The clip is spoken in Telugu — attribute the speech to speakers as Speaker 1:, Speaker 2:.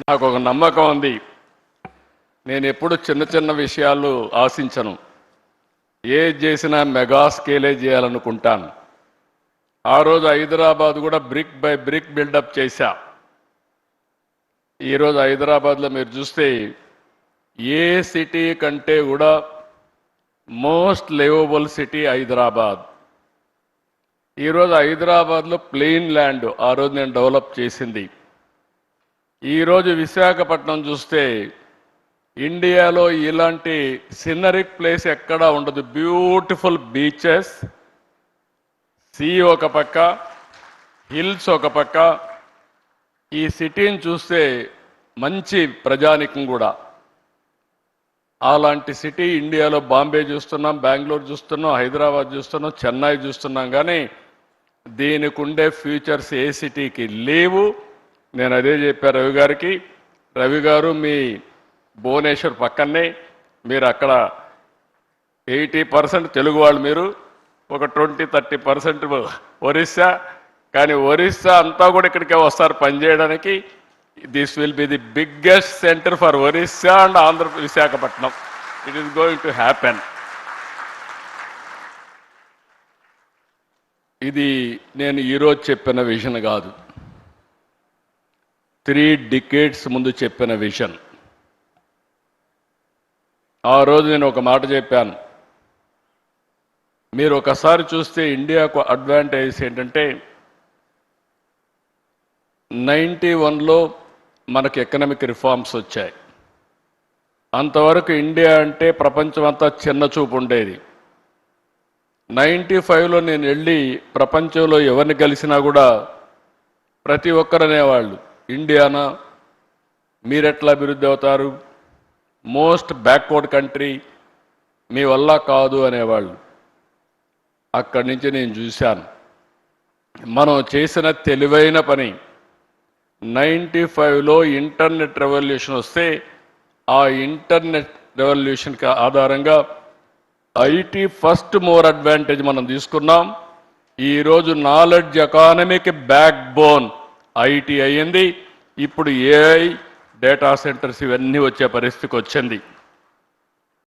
Speaker 1: నాకు ఒక నమ్మకం ఉంది. నేను ఎప్పుడు చిన్న చిన్న విషయాలు ఆశించను. ఏది చేసినా మెగా స్కేలే చేయాలనుకుంటాను. ఆ రోజు హైదరాబాద్ కూడా బ్రిక్ బై బ్రిక్ బిల్డప్ చేశా. ఈరోజు హైదరాబాద్లో మీరు చూస్తే ఏ సిటీ కంటే కూడా మోస్ట్ లివబుల్ సిటీ హైదరాబాద్. ఈరోజు హైదరాబాద్లో ప్లెయిన్ ల్యాండ్ ఆ రోజు నేను డెవలప్ చేసింది. ఈరోజు విశాఖపట్నం చూస్తే ఇండియాలో ఇలాంటి సినరిక్ ప్లేస్ ఎక్కడా ఉండదు. బ్యూటిఫుల్ బీచెస్, సీ ఒక పక్క, హిల్స్ ఒక పక్క. ఈ సిటీని చూస్తే మంచి ప్రజానికం కూడా. అలాంటి సిటీ ఇండియాలో బాంబే చూస్తున్నాం, బెంగళూరు చూస్తున్నాం, హైదరాబాద్ చూస్తున్నాం, చెన్నై చూస్తున్నాం. కానీ దీనికి ఉండే ఫ్యూచర్స్ ఏ సిటీకి లేవు. నేను అదే చెప్పాను రవి గారికి. రవి గారు మీ భువనేశ్వర్ పక్కనే, మీరు అక్కడ 80% తెలుగు వాళ్ళు, మీరు ఒక 20-30% ఒరిస్సా. కానీ ఒరిస్సా అంతా కూడా ఇక్కడికే వస్తారు పనిచేయడానికి. This will be the biggest centre for Orissa and Andhra Visakhapatnam. It is going to happen. ఇది నేను ఈరోజు చెప్పిన విజన్ కాదు, 3 decades ముందు చెప్పిన విజన్. ఆ రోజు నేను ఒక మాట చెప్పాను. మీరు ఒకసారి చూస్తే ఇండియాకు అడ్వాంటేజ్ ఏంటంటే 91లో మనకు ఎకనామిక్ రిఫార్మ్స్ వచ్చాయి. అంతవరకు ఇండియా అంటే ప్రపంచం అంతా చిన్న చూపు ఉండేది. 95లో నేను వెళ్ళి ప్రపంచంలో ఎవరిని కలిసినా కూడా ప్రతి ఒక్కరు అనేవాళ్ళు, ఇండియానా మీరెట్లా అభివృద్ధి అవుతారు, మోస్ట్ బ్యాక్వర్డ్ కంట్రీ, మీ వల్ల కాదు అనేవాళ్ళు. అక్కడి నుంచి నేను చూశాను మనం చేసిన తెలివైన పని. 95లో ఇంటర్నెట్ రెవల్యూషన్ వస్తే ఆ ఇంటర్నెట్ రెవల్యూషన్కి ఆధారంగా ఐటీ ఫస్ట్ మోర్ అడ్వాంటేజ్ మనం తీసుకున్నాం. ఈరోజు నాలెడ్జ్ ఎకానమీకి బ్యాక్ బోన్ ఐటీ అయ్యింది. ఇప్పుడు ఏఐ, డేటా సెంటర్స్ ఇవన్నీ వచ్చే పరిస్థితికి వచ్చింది.